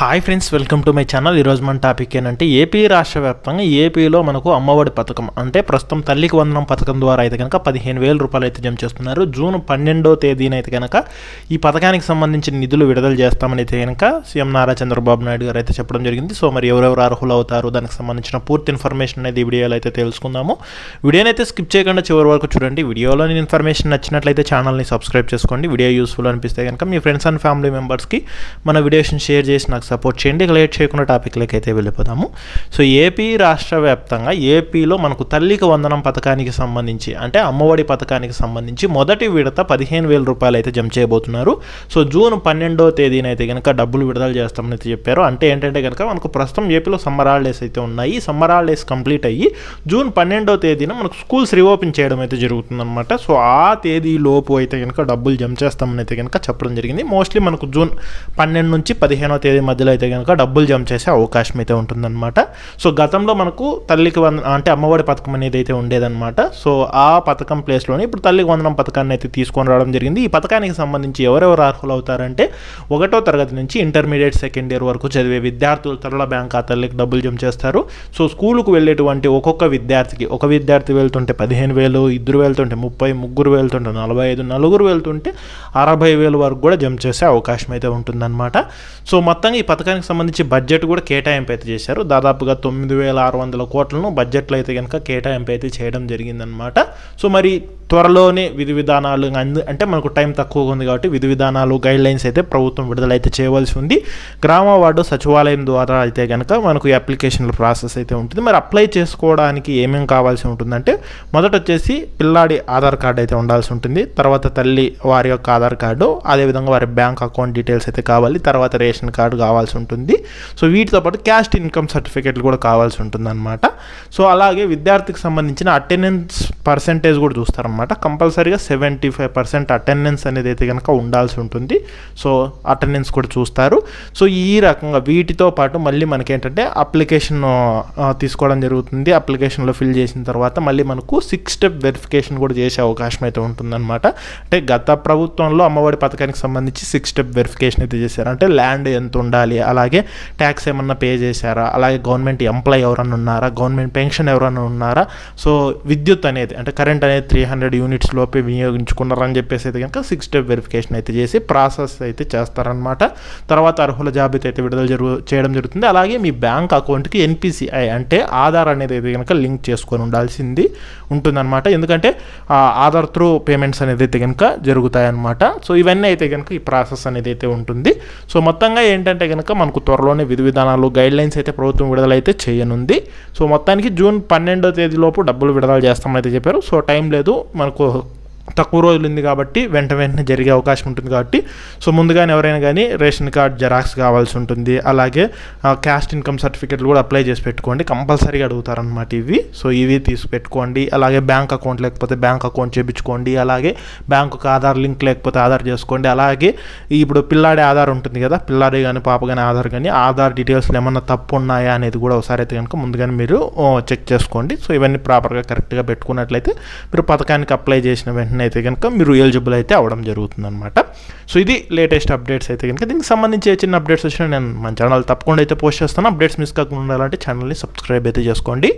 Hi friends, welcome to my channel. ఈరోజు మన topic ఏంటంటే ఏపీ రాష్ట్ర వ్యాప్తంగా ఏపీలో మనకు అమ్మఒడి పథకం అంటే ప్రస్తుతం తల్లికి వందనం పథకం ద్వారా అయితే కనుక 15,000 రూపాయలు అయితే జమ చేస్తున్నారు. జూన్ 12వ తేదీన అయితే కనుక ఈ పథకానికి సంబంధించిన నిధులు విడుదల చేస్తామని అయితే కనుక సీఎం నారా చంద్రబాబు నాయుడు గారు అయితే చెప్పడం జరిగింది. సో మరి ఎవరెవరు అర్హులు అవుతారు, దానికి సంబంధించిన పూర్తి ఇన్ఫర్మేషన్ అనేది ఈ వీడియోలో అయితే తెలుసుకుందాము. వీడియోని అయితే స్కిప్ చేయకుండా చివరి వరకు చూడండి. వీడియోలోని ఇన్ఫర్మేషన్ నచ్చినట్లయితే ఛానల్ని సబ్స్క్రైబ్ చేసుకోండి. వీడియో యూస్ఫుల్ అనిపిస్తే కనుక మీ ఫ్రెండ్స్ అండ్ ఫ్యామిలీ మెంబర్స్కి మన వీడియోస్ని షేర్ చేసి నాకు సపోర్ట్ చేయండి. లేట్ చేయకుండా టాపిక్లోకి అయితే వెళ్ళిపోదాము. సో ఏపీ రాష్ట్ర వ్యాప్తంగా ఏపీలో మనకు తల్లికి వందనం పథకానికి సంబంధించి అంటే అమ్మఒడి పథకానికి సంబంధించి మొదటి విడత 15,000 రూపాయలు అయితే జమ చేయబోతున్నారు. సో జూన్ 12వ తేదీన అయితే కనుక డబ్బులు విడుదల చేస్తామని అయితే చెప్పారు. అంటే ఏంటంటే కనుక మనకు ప్రస్తుతం ఏపీలో సమ్మర్ హాలిడేస్ అయితే ఉన్నాయి. సమ్మర్ హాలిడేస్ కంప్లీట్ అయ్యి జూన్ 12వ తేదీన మనకు స్కూల్స్ రీఓపెన్ చేయడం అయితే జరుగుతుందన్నమాట. సో ఆ తేదీ లోపు అయితే కనుక డబ్బులు జమ చేస్తామని అయితే కనుక చెప్పడం జరిగింది. మోస్ట్లీ మనకు జూన్ 12 నుంచి 15వ తేదీ మధ్యలో అయితే కనుక డబ్బులు జమ చేసే అవకాశం అయితే ఉంటుందన్నమాట. సో గతంలో మనకు తల్లికి అంటే అమ్మఒడి పథకం అనేది అయితే ఉండేదన్నమాట. సో ఆ పథకం ప్లేస్లోనే ఇప్పుడు తల్లికి వందనం పథకాన్ని అయితే తీసుకొని రావడం జరిగింది. ఈ పథకానికి సంబంధించి ఎవరెవరు అర్హులు అవుతారంటే 1వ తరగతి నుంచి ఇంటర్మీడియట్ సెకండ్ ఇయర్ వరకు చదివే విద్యార్థులు తరల బ్యాంక్ ఖాతాలకి డబ్బులు జమ చేస్తారు. సో స్కూలుకు వెళ్ళేటువంటి ఒక్కొక్క విద్యార్థికి, ఒక విద్యార్థి వెళ్తుంటే 15,000, ఇద్దరు వెళ్తుంటే 30, ముగ్గురు వెళ్తుంటే 45, నలుగురు వెళ్తుంటే 60,000 వరకు కూడా జమ చేసే అవకాశం అయితే ఉంటుందన్నమాట. సో మొత్తంగా ఈ పథకానికి సంబంధించి బడ్జెట్ కూడా కేటాయింపు అయితే చేశారు. దాదాపుగా 9,600 కోట్లను బడ్జెట్లో అయితే కనుక కేటాయింపు అయితే చేయడం జరిగిందనమాట. సో మరి త్వరలోనే విధి విధానాలు అంటే మనకు టైం తక్కువగా ఉంది కాబట్టి విధి విధానాలు గైడ్ లైన్స్ అయితే ప్రభుత్వం విడుదలైతే చేయవలసి ఉంది. గ్రామ వార్డు సచివాలయం ద్వారా అయితే కనుక మనకు అప్లికేషన్ల ప్రాసెస్ అయితే ఉంటుంది. మరి అప్లై చేసుకోవడానికి ఏమేమి కావాల్సి ఉంటుందంటే మొదట వచ్చేసి పిల్లాడి ఆధార్ కార్డు అయితే ఉండాల్సి ఉంటుంది. తర్వాత తల్లి వారి యొక్క ఆధార్ కార్డు, అదేవిధంగా వారి బ్యాంక్ అకౌంట్ డీటెయిల్స్ అయితే కావాలి. తర్వాత రేషన్ కార్డు కావాల్సి ఉంటుంది. సో వీటితో పాటు క్యాస్ట్ ఇన్కమ్ సర్టిఫికేట్లు కూడా కావాల్సి ఉంటుందన్నమాట. సో అలాగే విద్యార్థికి సంబంధించిన అటెండెన్స్ పర్సెంటేజ్ కూడా చూస్తారన్నమాట. కంపల్సరీగా 75% అటెండెన్స్ అనేది అయితే కనుక ఉండాల్సి ఉంటుంది. సో అటెండెన్స్ కూడా చూస్తారు. సో ఈ రకంగా వీటితో పాటు మళ్ళీ మనకేంటంటే అప్లికేషన్ తీసుకోవడం జరుగుతుంది. అప్లికేషన్లో ఫిల్ చేసిన తర్వాత మళ్ళీ మనకు 6 స్టెప్ వెరిఫికేషన్ కూడా చేసే అవకాశం అయితే ఉంటుందన్నమాట. అంటే గత ప్రభుత్వంలో అమ్మఒడి పథకానికి సంబంధించి 6 స్టెప్ వెరిఫికేషన్ అయితే చేశారు. అంటే ల్యాండ్ ఎంత ఉండాలి, అలాగే ట్యాక్స్ ఏమన్నా పే చేశారా, అలాగే గవర్నమెంట్ ఎంప్లాయ్ ఎవరన్నా ఉన్నారా, గవర్నమెంట్ పెన్షన్ ఎవరన్నా ఉన్నారా, సో విద్యుత్ అనేది అంటే కరెంట్ అనేది 300 యూనిట్స్ లోపే వినియోగించుకున్నారని చెప్పేసి అయితే కనుక 6 స్టెప్ వెరిఫికేషన్ అయితే చేసి ప్రాసెస్ అయితే చేస్తారనమాట. తర్వాత అర్హుల జాబితా అయితే విడుదల చేయడం జరుగుతుంది. అలాగే మీ బ్యాంక్ అకౌంట్కి NPCI అంటే ఆధార్ అనేది అయితే కనుక లింక్ చేసుకొని ఉండాల్సింది ఉంటుందన్నమాట. ఎందుకంటే ఆధార్ త్రూ పేమెంట్స్ అనేది అయితే కనుక జరుగుతాయన్నమాట. సో ఇవన్నీ అయితే కనుక ఈ ప్రాసెస్ అనేది అయితే ఉంటుంది. సో మొత్తంగా ఏంటంటే కనుక మనకు త్వరలోనే విధి విధానాలు గైడ్ లైన్స్ అయితే ప్రభుత్వం విడుదలైతే చేయనుంది. సో మొత్తానికి జూన్ 12వ తేదీలోపు డబ్బులు విడుదల చేస్తామని అయితే చెప్పారు. సో టైం లేదు, మనకు తక్కువ రోజులు ఉంది కాబట్టి వెంటనే జరిగే అవకాశం ఉంటుంది కాబట్టి సో ముందుగానే ఎవరైనా కానీ రేషన్ కార్డ్ జెరాక్స్ కావాల్సి ఉంటుంది. అలాగే క్యాస్ట్ ఇన్కమ్ సర్టిఫికేట్లు కూడా అప్లై చేసి పెట్టుకోండి. కంపల్సరీగా అడుగుతారనమాట ఇవి. సో ఇవి తీసి పెట్టుకోండి. అలాగే బ్యాంక్ అకౌంట్ లేకపోతే బ్యాంక్ అకౌంట్ చేయించుకోండి. అలాగే బ్యాంకుకి ఆధార్ లింక్ లేకపోతే ఆధార్ చేసుకోండి. అలాగే ఇప్పుడు పిల్లాడి ఆధార్ ఉంటుంది కదా, పిల్లాడి కానీ పాప కానీ ఆధార్ కానీ ఆధార్ డీటెయిల్స్లో ఏమన్నా తప్పు ఉన్నాయా అనేది కూడా ఒకసారి అయితే కనుక ముందుగానే మీరు చెక్ చేసుకోండి. సో ఇవన్నీ ప్రాపర్గా కరెక్ట్గా పెట్టుకున్నట్లయితే మీరు పథకానికి అప్లై చేసిన వెంటనే అయితే కనుక మీరు ఎలిజిబుల్ అయితే అవ్వడం జరుగుతుందన్నమాట. సో ఇది లేటెస్ట్ అప్డేట్స్ అయితే కనుక. దీనికి సంబంధించి చిన్న అప్డేట్స్ వచ్చినా నేను మన ఛానల్ తప్పకుండా అయితే పోస్ట్ చేస్తాను. అప్డేట్స్ మిస్ కాకుండా ఉండాలంటే ఛానల్ని సబ్స్క్రైబ్ అయితే చేసుకోండి.